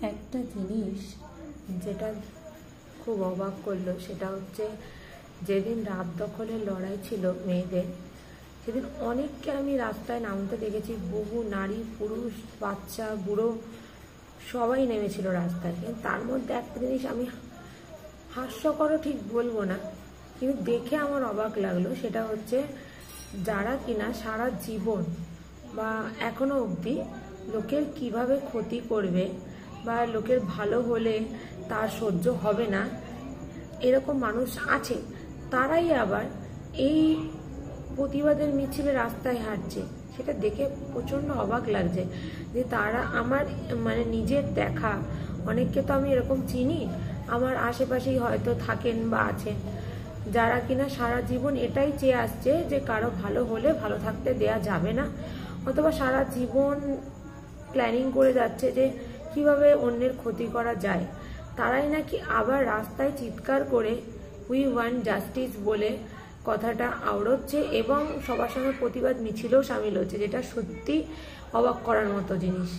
একটা জিনিস যেটা খুব অবাক করলো সেটা হচ্ছে যেদিন রাত দখলের লড়াই ছিল মেয়েদের, সেদিন অনেককে আমি রাস্তায় নামতে দেখেছি। বহু নারী, পুরুষ, বাচ্চা, বুড়ো সবাই নেমেছিল রাস্তায়। কিন্তু তার মধ্যে একটা জিনিস আমি হাস্যকরও ঠিক বলবো না, কিন্তু দেখে আমার অবাক লাগলো। সেটা হচ্ছে যারা কিনা সারা জীবন বা এখনো অবধি লোকের কিভাবে ক্ষতি করবে বা লোকের ভালো হলে তার সহ্য হবে না, এরকম মানুষ আছে, তারাই আবার এই প্রতিবাদের মিছিলে রাস্তায় হাঁটছে। সেটা দেখে প্রচণ্ড অবাক লাগছে যে তারা আমার নিজের দেখা অনেককে তো আমি এরকম চিনি, আমার আশেপাশেই হয়তো থাকেন বা আছেন, যারা কিনা সারা জীবন এটাই চেয়ে আসছে যে কারো ভালো হলে ভালো থাকতে দেয়া যাবে না, অথবা সারা জীবন প্ল্যানিং করে যাচ্ছে যে কিভাবে অন্যের ক্ষতি করা যায়। তারাই নাকি আবার রাস্তায় চিৎকার করে উই ওয়ান্ট জাস্টিস বলে কথাটা আওড়াচ্ছে এবং সবার সঙ্গে প্রতিবাদ মিছিলেও সামিল হচ্ছে, যেটা সত্যি অবাক করার মতো জিনিস।